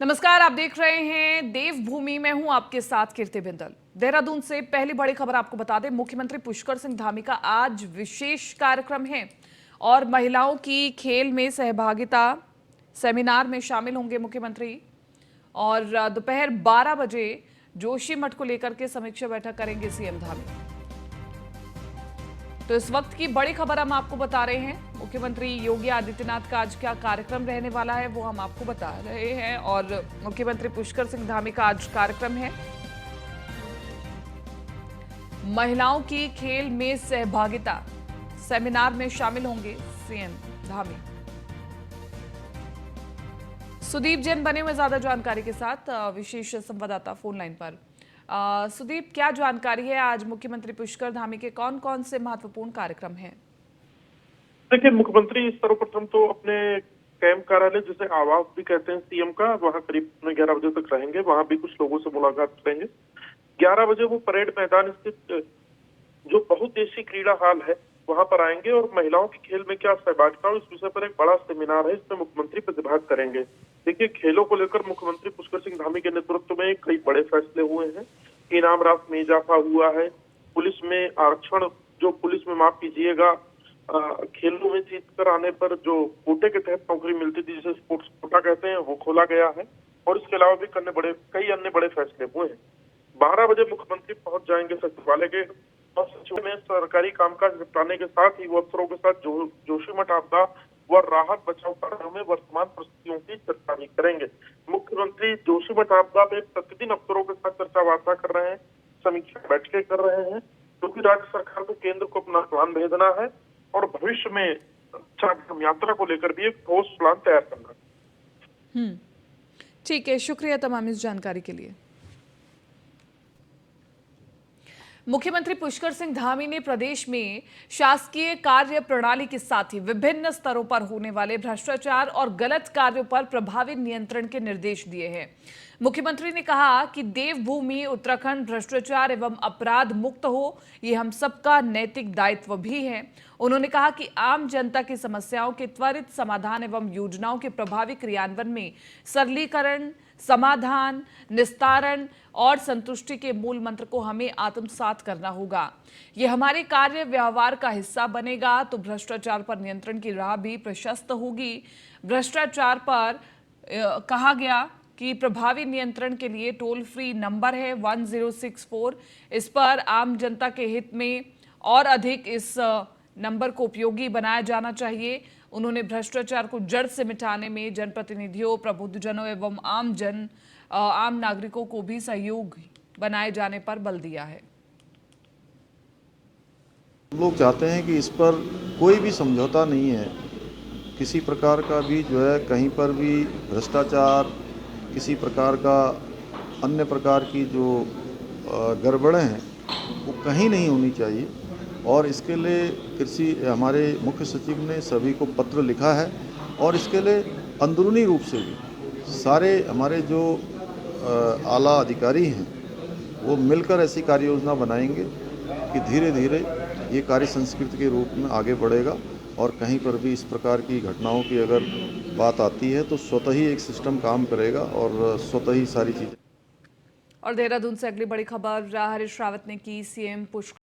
नमस्कार, आप देख रहे हैं देवभूमि में हूं आपके साथ कीर्ति बिंदल। देहरादून से पहली बड़ी खबर आपको बता दें, मुख्यमंत्री पुष्कर सिंह धामी का आज विशेष कार्यक्रम है और महिलाओं की खेल में सहभागिता सेमिनार में शामिल होंगे मुख्यमंत्री। और दोपहर 12 बजे जोशीमठ को लेकर के समीक्षा बैठक करेंगे सीएम धामी। तो इस वक्त की बड़ी खबर हम आपको बता रहे हैं। मुख्यमंत्री योगी आदित्यनाथ का आज क्या कार्यक्रम रहने वाला है वो हम आपको बता रहे हैं। और मुख्यमंत्री पुष्कर सिंह धामी का आज कार्यक्रम है, महिलाओं की खेल में सहभागिता सेमिनार में शामिल होंगे सीएम धामी। सुदीप जैन बने हुए ज्यादा जानकारी के साथ, विशेष संवाददाता फोन लाइन पर। सुदीप, क्या जानकारी है, आज मुख्यमंत्री पुष्कर धामी के कौन कौन से महत्वपूर्ण कार्यक्रम हैं? देखिए, मुख्यमंत्री सर्वप्रथम तो अपने कैंप कार्यालय, जिसे आवास भी कहते हैं सीएम का, वहां करीब 11 बजे तक रहेंगे। वहां भी कुछ लोगों से मुलाकात करेंगे। 11 बजे वो परेड मैदान स्थित जो बहुउद्देशीय क्रीड़ा हॉल है वहां पर आएंगे और महिलाओं की खेल में क्या सहभागिता हो, इस विषय पर एक बड़ा सेमिनार है, इसमें मुख्यमंत्री प्रतिभाग करेंगे। देखिए, खेलों को लेकर मुख्यमंत्री पुष्कर सिंह धामी के नेतृत्व में कई बड़े फैसले हुए हैं। इनाम राशि में इजाफा हुआ है। पुलिस में आरक्षण, जो पुलिस में, माफ कीजिएगा, खेलों में जीत कर आने पर जो कोटे के तहत नौकरी मिलती थी, जिसे स्पोर्ट्स कोटा कहते हैं, वो खोला गया है। और इसके अलावा भी कई अन्य बड़े फैसले हुए हैं। 12 बजे मुख्यमंत्री पहुंच जाएंगे सचिवालय के, और सचिवालय में सरकारी कामकाज निपटाने के साथ ही वो अफसरों के साथ जोशीमठ आपदा व राहत बचाव कार्यों में वर्तमान परिस्थितियों की चर्चा भी करेंगे। मुख्यमंत्री जोशीमठ आपदा में प्रतिदिन अफसरों के साथ चर्चा वार्ता कर रहे हैं, समीक्षा बैठकें कर रहे हैं, क्योंकि राज्य सरकार को केंद्र को अपना प्लान भेजना है और भविष्य में चारधाम यात्रा को लेकर भी एक ठोस प्लान तैयार करना है। ठीक है, शुक्रिया तमाम इस जानकारी के लिए। मुख्यमंत्री पुष्कर सिंह धामी ने प्रदेश में शासकीय कार्य प्रणाली के साथ ही विभिन्न स्तरों पर होने वाले भ्रष्टाचार और गलत कार्यों पर प्रभावी नियंत्रण के निर्देश दिए हैं। मुख्यमंत्री ने कहा कि देवभूमि उत्तराखंड भ्रष्टाचार एवं अपराध मुक्त हो, ये हम सबका नैतिक दायित्व भी है। उन्होंने कहा कि आम जनता की समस्याओं के त्वरित समाधान एवं योजनाओं के प्रभावी क्रियान्वयन में सरलीकरण, समाधान, निस्तारण और संतुष्टि के मूल मंत्र को हमें आत्मसात करना होगा। यह हमारे कार्य व्यवहार का हिस्सा बनेगा तो भ्रष्टाचार पर नियंत्रण की राह भी प्रशस्त होगी। भ्रष्टाचार पर कहा गया कि प्रभावी नियंत्रण के लिए टोल फ्री नंबर है 1064। इस पर आम जनता के हित में और अधिक इस नंबर को उपयोगी बनाया जाना चाहिए। उन्होंने भ्रष्टाचार को जड़ से मिटाने में जनप्रतिनिधियों, प्रबुद्धजनों एवं आम नागरिकों को भी सहयोग बनाए जाने पर बल दिया है। लोग चाहते हैं कि इस पर कोई भी समझौता नहीं है, किसी प्रकार का भी जो है, कहीं पर भी भ्रष्टाचार, किसी प्रकार का अन्य प्रकार की जो गड़बड़ें हैं वो कहीं नहीं होनी चाहिए। और इसके लिए हमारे मुख्य सचिव ने सभी को पत्र लिखा है और इसके लिए अंदरूनी रूप से भी सारे हमारे जो आला अधिकारी हैं वो मिलकर ऐसी कार्य योजना बनाएंगे कि धीरे धीरे ये कार्य संस्कृति के रूप में आगे बढ़ेगा। और कहीं पर भी इस प्रकार की घटनाओं की अगर बात आती है तो स्वतः ही एक सिस्टम काम करेगा और स्वतः ही सारी चीज़ें। और देहरादून से अगली बड़ी खबर, हरीश रावत ने की सीएम पुष्कर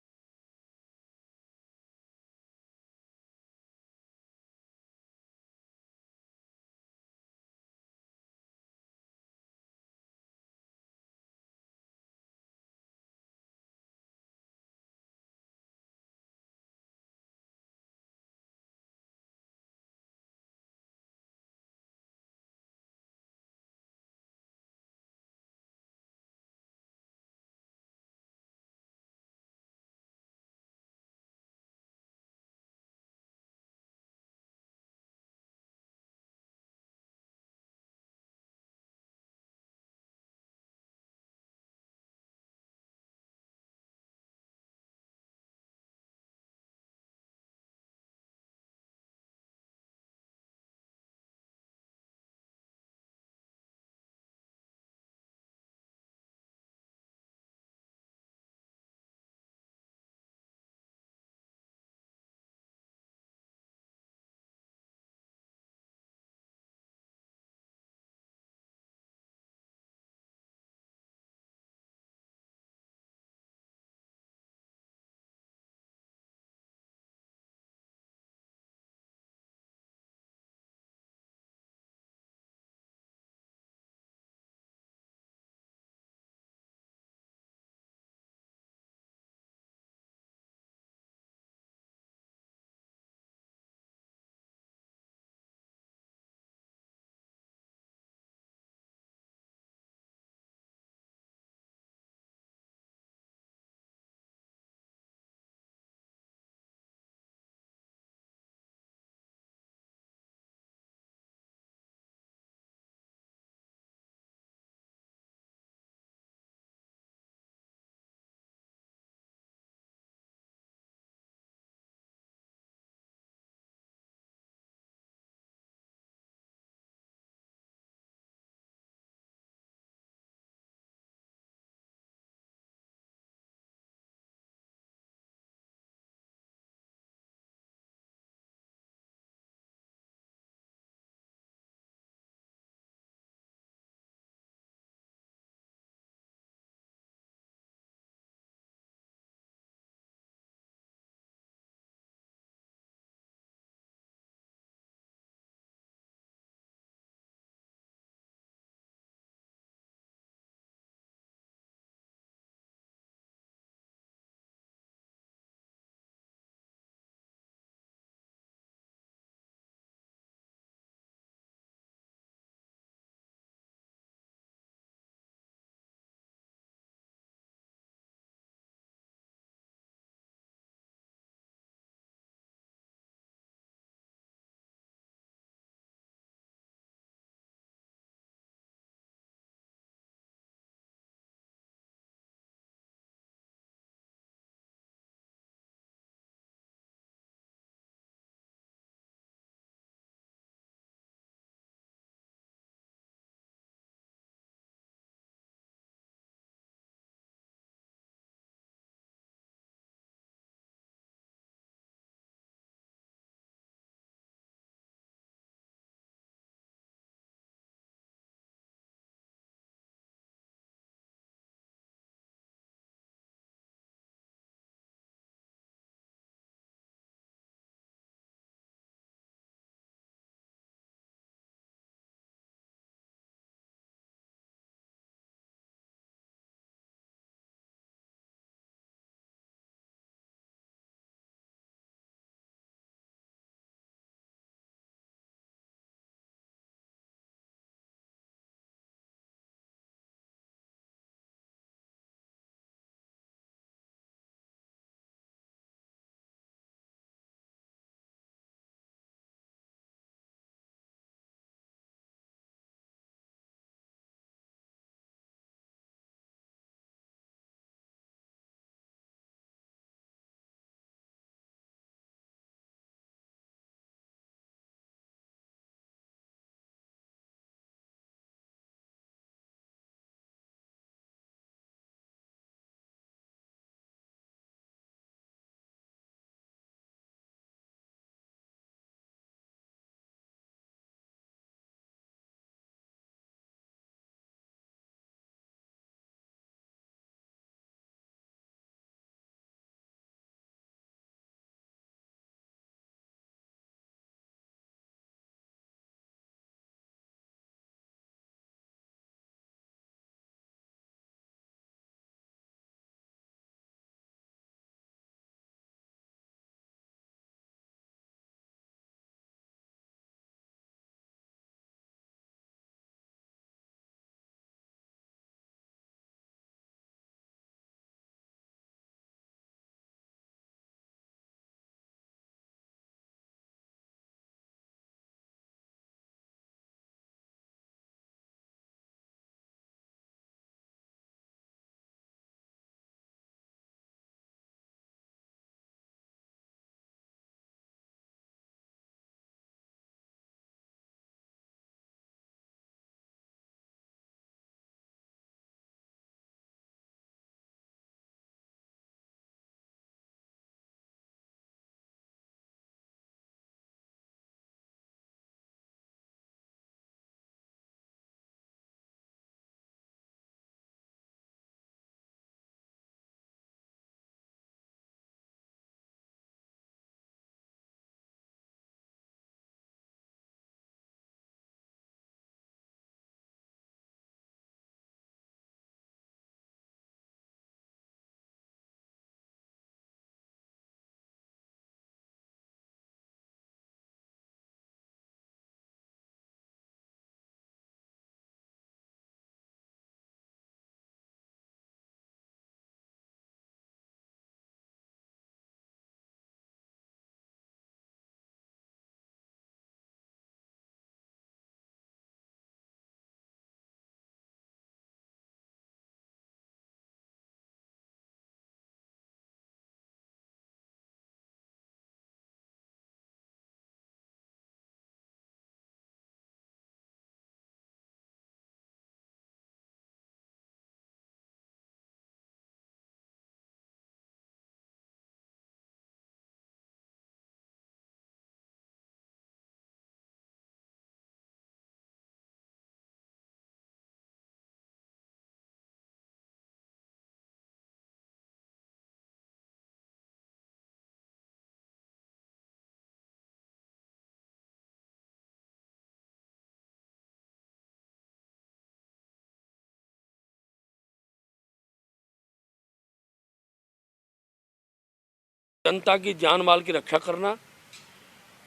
जनता की जान माल की रक्षा करना,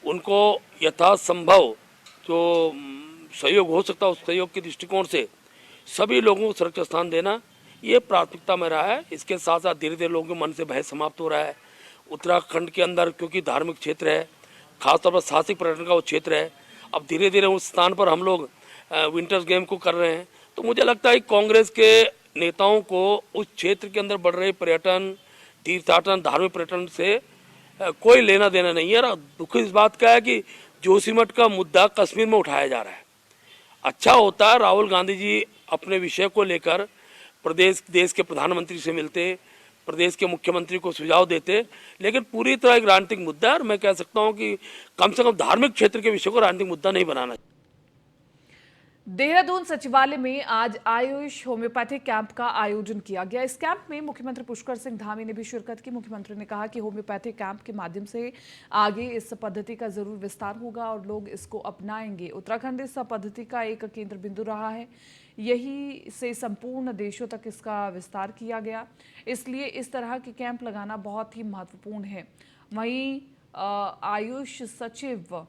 उनको यथासंभव जो सहयोग हो सकता है उस सहयोग के दृष्टिकोण से सभी लोगों को सुरक्षित स्थान देना, ये प्राथमिकता में रहा है। इसके साथ साथ धीरे धीरे लोगों के मन से भय समाप्त हो रहा है। उत्तराखंड के अंदर क्योंकि धार्मिक क्षेत्र है, खासतौर पर साहसिक पर्यटन का वो क्षेत्र है, अब धीरे धीरे उस स्थान पर हम लोग विंटर्स गेम को कर रहे हैं। तो मुझे लगता है कांग्रेस के नेताओं को उस क्षेत्र के अंदर बढ़ रहे पर्यटन, तीर्थाटन, धार्मिक पर्यटन से कोई लेना देना नहीं है। और दुख इस बात का है कि जोशीमठ का मुद्दा कश्मीर में उठाया जा रहा है। अच्छा होता है राहुल गांधी जी अपने विषय को लेकर देश के प्रधानमंत्री से मिलते, प्रदेश के मुख्यमंत्री को सुझाव देते, लेकिन पूरी तरह एक राजनीतिक मुद्दा है। और मैं कह सकता हूं कि कम से कम धार्मिक क्षेत्र के विषय को राजनीतिक मुद्दा नहीं बनाना। देहरादून सचिवालय में आज आयुष होम्योपैथिक कैंप का आयोजन किया गया। इस कैंप में मुख्यमंत्री पुष्कर सिंह धामी ने भी शिरकत की। मुख्यमंत्री ने कहा कि होम्योपैथिक कैंप के माध्यम से आगे इस पद्धति का जरूर विस्तार होगा और लोग इसको अपनाएंगे। उत्तराखंड इस पद्धति का एक केंद्र बिंदु रहा है, यही से संपूर्ण देशों तक इसका विस्तार किया गया, इसलिए इस तरह के कैंप लगाना बहुत ही महत्वपूर्ण है। वहीं आयुष सचिव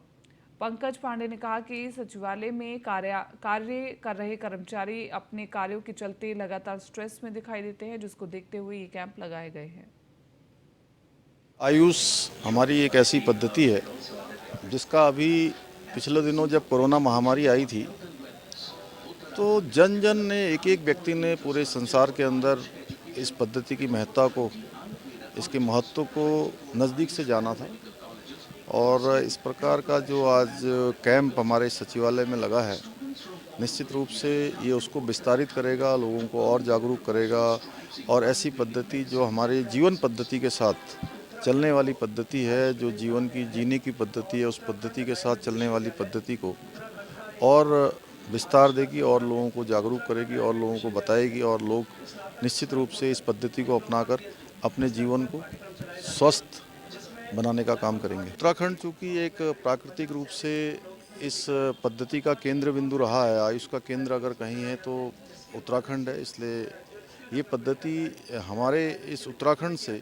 पंकज पांडे ने कहा कि सचिवालय में कार्य कर रहे कर्मचारी अपने कार्यों के चलते लगातार स्ट्रेस में दिखाई देते हैं, जिसको देखते हुए ये कैंप लगाए गए हैं। आयुष हमारी एक ऐसी पद्धति है जिसका अभी पिछले दिनों जब कोरोना महामारी आई थी तो जन जन ने, एक एक व्यक्ति ने पूरे संसार के अंदर इस पद्धति की महत्ता को, इसके महत्व को नज़दीक से जाना था। और इस प्रकार का जो आज कैंप हमारे सचिवालय में लगा है, निश्चित रूप से ये उसको विस्तारित करेगा, लोगों को और जागरूक करेगा। और ऐसी पद्धति जो हमारे जीवन पद्धति के साथ चलने वाली पद्धति है, जो जीवन की जीने की पद्धति है, उस पद्धति के साथ चलने वाली पद्धति को और विस्तार देगी और लोगों को जागरूक करेगी और लोगों को बताएगी, और लोग निश्चित रूप से इस पद्धति को अपनाकर अपने जीवन को स्वस्थ बनाने का काम करेंगे। उत्तराखंड चूँकि एक प्राकृतिक रूप से इस पद्धति का केंद्र बिंदु रहा है, आयुष का केंद्र अगर कहीं है तो उत्तराखंड है, इसलिए ये पद्धति हमारे इस उत्तराखंड से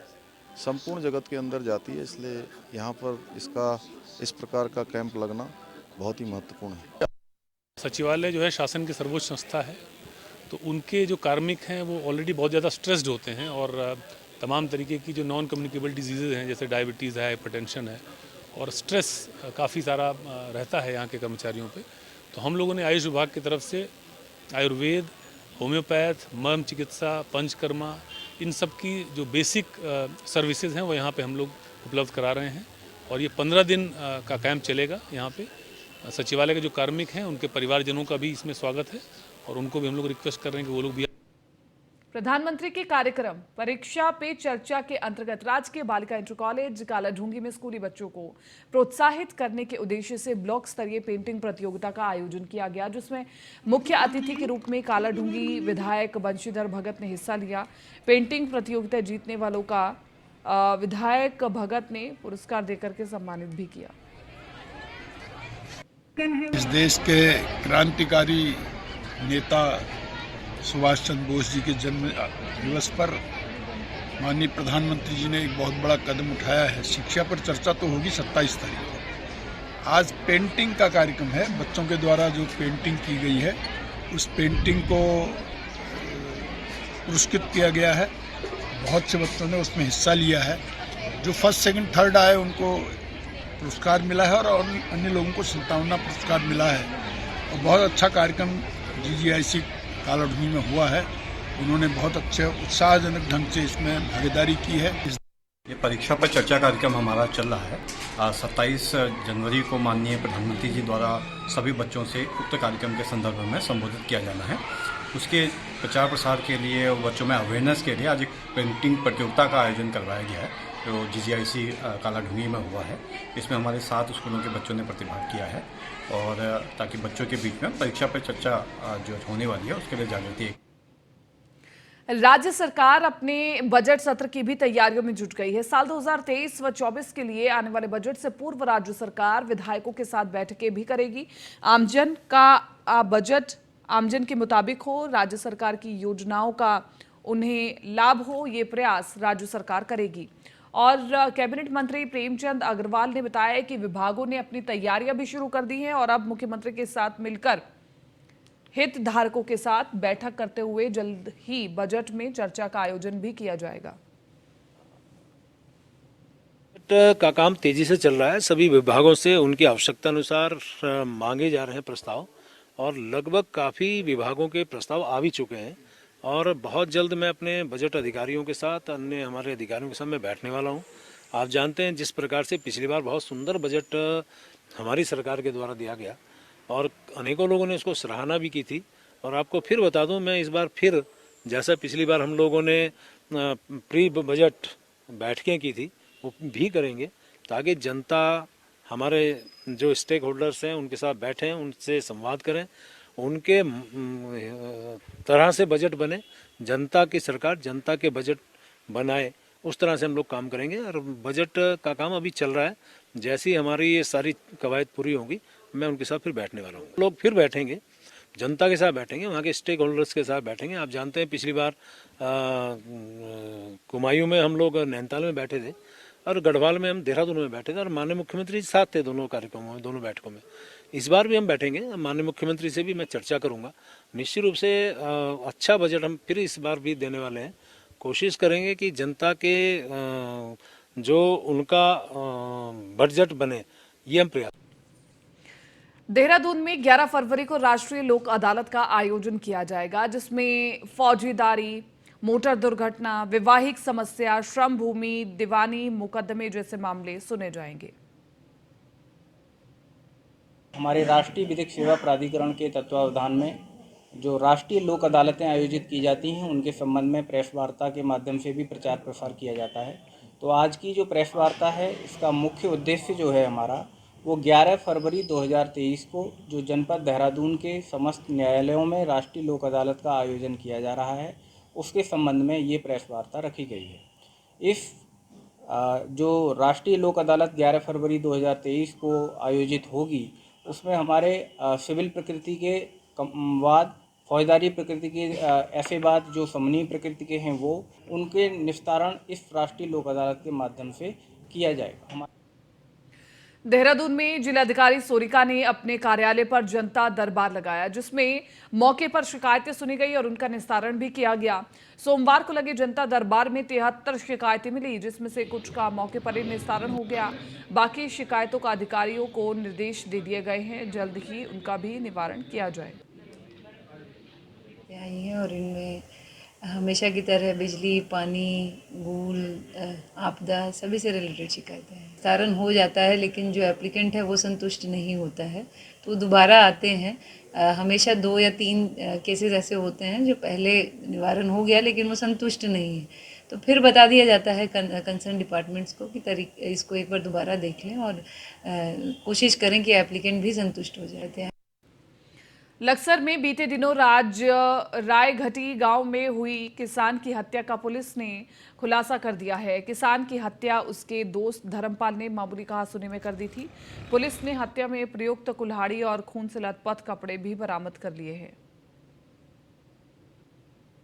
संपूर्ण जगत के अंदर जाती है, इसलिए यहाँ पर इसका इस प्रकार का कैंप लगना बहुत ही महत्वपूर्ण है। सचिवालय जो है शासन की सर्वोच्च संस्था है, तो उनके जो कार्मिक हैं वो ऑलरेडी बहुत ज़्यादा स्ट्रेस्ड होते हैं और तमाम तरीके की जो नॉन कम्युनिकेबल डिजीज़ हैं, जैसे डायबिटीज़ है, हाइपरटेंशन है, और स्ट्रेस काफ़ी सारा रहता है यहाँ के कर्मचारियों पे। तो हम लोगों ने आयुष विभाग की तरफ से आयुर्वेद, होम्योपैथ, मर्म चिकित्सा, पंचकर्मा, इन सब की जो बेसिक सर्विसेज हैं वो यहाँ पे हम लोग उपलब्ध करा रहे हैं। और ये 15 दिन का कैंप चलेगा। यहाँ पे सचिवालय के जो कार्मिक हैं उनके परिवारजनों का भी इसमें स्वागत है और उनको भी हम लोग रिक्वेस्ट कर रहे हैं कि वो लोग भी। प्रधानमंत्री के कार्यक्रम परीक्षा पे चर्चा के अंतर्गत राजकीय बालिका इंटर कॉलेज कालाढूंगी में स्कूली बच्चों को प्रोत्साहित करने के उद्देश्य से ब्लॉक स्तरीय पेंटिंग प्रतियोगिता का आयोजन किया गया, जिसमें मुख्य अतिथि के रूप में कालाढूंगी विधायक बंशीधर भगत ने हिस्सा लिया। पेंटिंग प्रतियोगिता जीतने वालों का विधायक भगत ने पुरस्कार देकर के सम्मानित भी किया। इस देश के क्रांतिकारी नेता सुभाष चंद्र बोस जी के जन्म दिवस पर माननीय प्रधानमंत्री जी ने एक बहुत बड़ा कदम उठाया है। शिक्षा पर चर्चा तो होगी 27 तारीख को। आज पेंटिंग का कार्यक्रम है। बच्चों के द्वारा जो पेंटिंग की गई है उस पेंटिंग को पुरस्कृत किया गया है। बहुत से बच्चों ने उसमें हिस्सा लिया है। जो फर्स्ट सेकंड थर्ड आए उनको पुरस्कार मिला है और अन्य लोगों को 57 पुरस्कार मिला है। और बहुत अच्छा कार्यक्रम GGIC कालाढूंगी में हुआ है। उन्होंने बहुत अच्छे उत्साहजनक ढंग से इसमें भागीदारी की है। ये परीक्षा पर चर्चा कार्यक्रम हमारा चल रहा है। 27 जनवरी को माननीय प्रधानमंत्री जी द्वारा सभी बच्चों से उक्त कार्यक्रम के संदर्भ में संबोधित किया जाना है। उसके प्रचार प्रसार के लिए बच्चों में अवेयरनेस के लिए आज एक पेंटिंग प्रतियोगिता का आयोजन करवाया गया है जो GGIC कालाढूंगी में हुआ है। इसमें हमारे 7 स्कूलों के बच्चों ने प्रतिभाग किया है और ताकि बच्चों के बीच में परीक्षा पर चर्चा जो होने वाली है उसके लिए जागृति। राज्य सरकार अपने बजट सत्र की भी तैयारियों में जुट गई है। साल 2023 व 24 के लिए आने वाले बजट से पूर्व राज्य सरकार विधायकों के साथ बैठकें भी करेगी। आमजन का बजट आमजन के मुताबिक हो, राज्य सरकार की योजनाओं का उन्हें लाभ हो, ये प्रयास राज्य सरकार करेगी। और कैबिनेट मंत्री प्रेमचंद अग्रवाल ने बताया कि विभागों ने अपनी तैयारियां भी शुरू कर दी हैं और अब मुख्यमंत्री के साथ मिलकर हितधारकों के साथ बैठक करते हुए जल्द ही बजट में चर्चा का आयोजन भी किया जाएगा। बजट का काम तेजी से चल रहा है। सभी विभागों से उनकी आवश्यकता अनुसार मांगे जा रहे हैं प्रस्ताव और लगभग काफ़ी विभागों के प्रस्ताव आ भी चुके हैं और बहुत जल्द मैं अपने बजट अधिकारियों के साथ, अन्य हमारे अधिकारियों के साथ मैं बैठने वाला हूं। आप जानते हैं जिस प्रकार से पिछली बार बहुत सुंदर बजट हमारी सरकार के द्वारा दिया गया और अनेकों लोगों ने इसको सराहना भी की थी। और आपको फिर बता दूं, मैं इस बार फिर जैसा पिछली बार हम लोगों ने प्री बजट बैठकें की थी वो भी करेंगे ताकि जनता, हमारे जो स्टेक होल्डर्स हैं उनके साथ बैठें, उनसे संवाद करें, उनके तरह से बजट बने, जनता की सरकार जनता के बजट बनाए, उस तरह से हम लोग काम करेंगे। और बजट का काम अभी चल रहा है। जैसे ही हमारी ये सारी कवायद पूरी होंगी मैं उनके साथ फिर बैठने वाला हूँ। लोग फिर बैठेंगे, जनता के साथ बैठेंगे, वहाँ के स्टेक होल्डर्स के साथ बैठेंगे। आप जानते हैं पिछली बार कुमायूं में हम लोग नैनीताल में बैठे थे और गढ़वाल में हम देहरादून में बैठे थे और माननीय मुख्यमंत्री साथ थे दोनों कार्यक्रमों में, दोनों बैठकों में। इस बार भी हम बैठेंगे, माननीय मुख्यमंत्री से भी मैं चर्चा करूंगा। निश्चित रूप से अच्छा बजट हम फिर इस बार भी देने वाले हैं। कोशिश करेंगे कि जनता के जो उनका बजट बने, ये हम प्रयास। देहरादून में 11 फरवरी को राष्ट्रीय लोक अदालत का आयोजन किया जाएगा, जिसमें फौजीदारी, मोटर दुर्घटना, वैवाहिक समस्या, श्रम भूमि, दीवानी मुकदमे जैसे मामले सुने जाएंगे। हमारे राष्ट्रीय विधिक सेवा प्राधिकरण के तत्वावधान में जो राष्ट्रीय लोक अदालतें आयोजित की जाती हैं उनके संबंध में प्रेस वार्ता के माध्यम से भी प्रचार प्रसार किया जाता है। तो आज की जो प्रेस वार्ता है, इसका मुख्य उद्देश्य जो है हमारा, वो 11 फरवरी 2023 को जो जनपद देहरादून के समस्त न्यायालयों में राष्ट्रीय लोक अदालत का आयोजन किया जा रहा है, उसके संबंध में ये प्रेस वार्ता रखी गई है। इस जो राष्ट्रीय लोक अदालत 11 फरवरी 2023 को आयोजित होगी, उसमें हमारे सिविल प्रकृति के वाद, फौजदारी प्रकृति के ऐसे वाद जो समनीय प्रकृति के हैं, वो उनके निस्तारण इस राष्ट्रीय लोक अदालत के माध्यम से किया जाएगा। देहरादून में जिलाधिकारी सोरिका ने अपने कार्यालय पर जनता दरबार लगाया, जिसमें मौके पर शिकायतें सुनी गई और उनका निस्तारण भी किया गया। सोमवार को लगे जनता दरबार में 73 शिकायतें मिली, जिसमें से कुछ का मौके पर ही निस्तारण हो गया। बाकी शिकायतों का अधिकारियों को निर्देश दे दिए गए हैं, जल्द ही उनका भी निवारण किया जाए। आई हैं और इनमें हमेशा की तरह बिजली, पानी, गूल, आपदा सभी से रिलेटेड शिकायतें हैं। निस्तारण हो जाता है, लेकिन जो एप्लीकेंट है वो संतुष्ट नहीं होता है तो दोबारा आते हैं। हमेशा 2 या 3 केसेस ऐसे होते हैं जो पहले निवारण हो गया लेकिन वो संतुष्ट नहीं है, तो फिर बता दिया जाता है कंसर्न डिपार्टमेंट्स को कि इसको एक बार दोबारा देख लें और कोशिश करें कि एप्लीकेंट भी संतुष्ट हो जाते हैं। लक्सर में बीते दिनों रायघटी गांव में हुई किसान की हत्या का पुलिस ने खुलासा कर दिया है। किसान की हत्या उसके दोस्त धर्मपाल ने मामूली कहासुनी में कर दी थी। पुलिस ने हत्या में प्रयुक्त कुल्हाड़ी और खून से लथपथ कपड़े भी बरामद कर लिए हैं।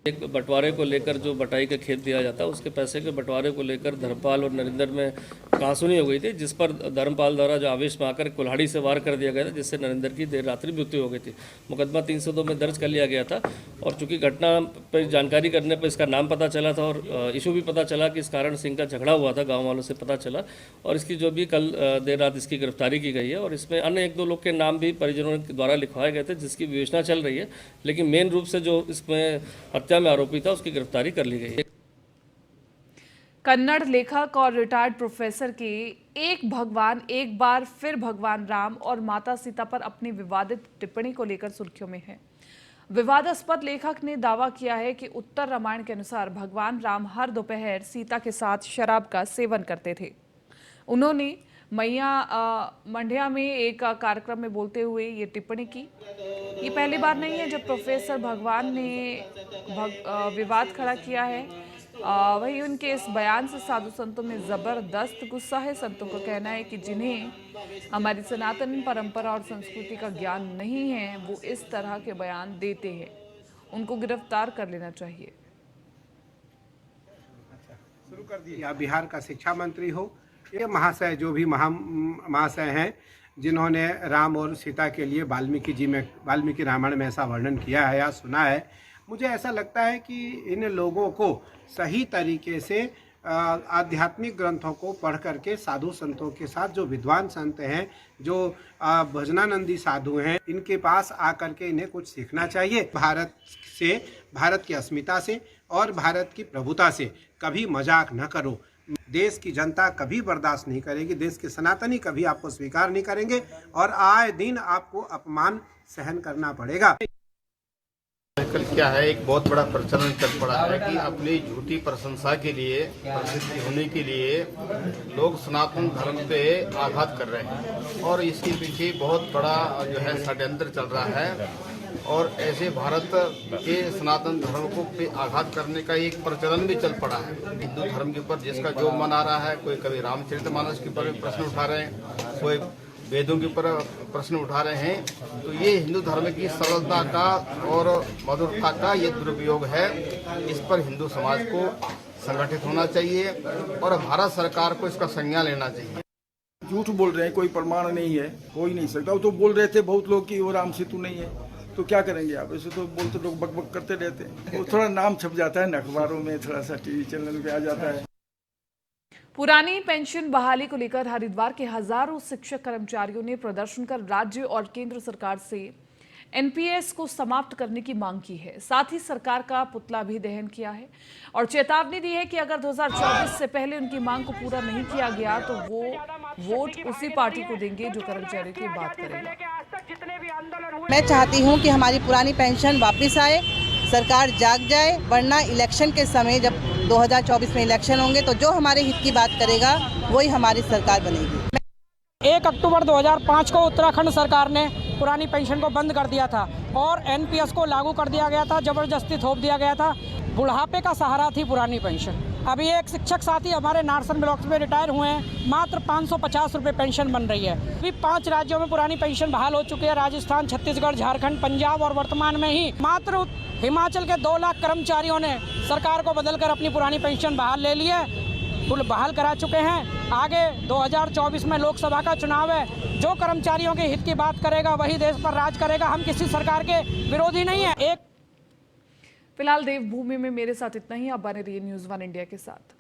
एक बंटवारे को लेकर जो बटाई का खेत दिया जाता है, उसके पैसे के बंटवारे को लेकर धर्मपाल और नरेंद्र में कहासुनी हो गई थी, जिस पर धर्मपाल द्वारा जो आवेश में आकर कुल्हाड़ी से वार कर दिया गया था, जिससे नरेंद्र की देर रात्रि मृत्यु हो गई थी। मुकदमा 302 में दर्ज कर लिया गया था और चूंकि घटना पर जानकारी करने पर इसका नाम पता चला था और इशू भी पता चला कि इस कारण सिंह का झगड़ा हुआ था, गाँव वालों से पता चला और इसकी जो भी कल देर रात इसकी गिरफ्तारी की गई है और इसमें अन्य 1-2 लोग के नाम भी परिजनों द्वारा लिखवाए गए थे, जिसकी विवेचना चल रही है। लेकिन मेन रूप से जो इसमें हत्या में आरोपी था उसकी गिरफ्तारी कर ली गई है। कन्नड़ लेखक और रिटायर्ड प्रोफेसर के एक भगवान एक बार फिर भगवान राम और माता सीता पर अपनी विवादित टिप्पणी को लेकर सुर्खियों में है। विवादास्पद लेखक ने दावा किया है कि उत्तर रामायण के अनुसार भगवान राम हर दोपहर सीता के साथ शराब का सेवन करते थे। उन्होंने मंड्या में एक कार्यक्रम में बोलते हुए ये टिप्पणी की। ये पहली बार नहीं है जब प्रोफेसर भगवान ने विवाद खड़ा किया है। वही उनके इस बयान से साधु संतों में जबरदस्त गुस्सा है। संतों का कहना है कि जिन्हें हमारी सनातन परंपरा और संस्कृति का ज्ञान नहीं है, वो इस तरह के बयान देते हैं, उनको गिरफ्तार कर लेना चाहिए। या बिहार का शिक्षा मंत्री हो, ये महाशय जो भी महाशय हैं जिन्होंने राम और सीता के लिए वाल्मीकि रामायण में ऐसा वर्णन किया है या सुना है, मुझे ऐसा लगता है कि इन लोगों को सही तरीके से आध्यात्मिक ग्रंथों को पढ़ करके साधु संतों के साथ, जो विद्वान संत हैं, जो भजनानंदी साधु हैं, इनके पास आकर के इन्हें कुछ सीखना चाहिए। भारत से, भारत की अस्मिता से और भारत की प्रभुता से कभी मजाक न करो। देश की जनता कभी बर्दाश्त नहीं करेगी, देश के सनातनी कभी आपको स्वीकार नहीं करेंगे और आए दिन आपको अपमान सहन करना पड़ेगा। आजकल क्या है, एक बहुत बड़ा प्रचलन चल पड़ा है कि अपनी झूठी प्रशंसा के लिए, प्रसिद्धि होने के लिए लोग सनातन धर्म पे आघात कर रहे हैं और इसके पीछे बहुत बड़ा जो है षड्यंत्र चल रहा है और ऐसे भारत के सनातन धर्म को पे आघात करने का एक प्रचलन भी चल पड़ा है। हिंदू धर्म के ऊपर जिसका जो मन आ रहा है, कोई कभी रामचरितमानस के ऊपर प्रश्न उठा रहे हैं, कोई वेदों के ऊपर प्रश्न उठा रहे हैं, तो ये हिंदू धर्म की सरलता का और मधुरता का ये दुरुपयोग है। इस पर हिंदू समाज को संगठित होना चाहिए और भारत सरकार को इसका संज्ञान लेना चाहिए। झूठ बोल रहे हैं, कोई प्रमाण नहीं है, हो ही नहीं सकता। वो तो बोल रहे थे बहुत लोग कि वो राम सेतु नहीं है, तो क्या करेंगे आप? ऐसे तो बोलते लोग बकबक करते रहते हैं, वो थोड़ा नाम छप जाता है न अखबारों में, थोड़ा सा टीवी चैनल पे आ जाता है। पुरानी पेंशन बहाली को लेकर हरिद्वार के हजारों शिक्षक कर्मचारियों ने प्रदर्शन कर राज्य और केंद्र सरकार से एनपीएस को समाप्त करने की मांग की है। साथ ही सरकार का पुतला भी दहन किया है और चेतावनी दी है कि अगर 2024 से पहले उनकी मांग को पूरा नहीं किया गया तो वो वोट उसी पार्टी को देंगे जो कर्मचारियों की बात करेगा। मैं चाहती हूं कि हमारी पुरानी पेंशन वापस आए, सरकार जाग जाए, वरना इलेक्शन के समय जब 2024 में इलेक्शन होंगे तो जो हमारे हित की बात करेगा वही हमारी सरकार बनेगी। 1 अक्टूबर 2005 को उत्तराखंड सरकार ने पुरानी पेंशन को बंद कर दिया था और एनपीएस को लागू कर दिया गया था, जबरदस्ती थोप दिया गया था। बुढ़ापे का सहारा थी पुरानी पेंशन। अभी एक शिक्षक साथी हमारे नारसन ब्लॉक में रिटायर हुए हैं, मात्र 550 रुपये पेंशन बन रही है। अभी 5 राज्यों में पुरानी पेंशन बहाल हो चुकी है, राजस्थान, छत्तीसगढ़, झारखंड, पंजाब और वर्तमान में ही मात्र हिमाचल के 2 लाख कर्मचारियों ने सरकार को बदलकर अपनी पुरानी पेंशन बहाल ले ली है, बहाल करा चुके हैं। आगे 2024 में लोकसभा का चुनाव है, जो कर्मचारियों के हित की बात करेगा वही देश पर राज करेगा। हम किसी सरकार के विरोधी नहीं है। फिलहाल देवभूमि में मेरे साथ इतना ही। आप बने रहिए न्यूज़ 1 इंडिया के साथ।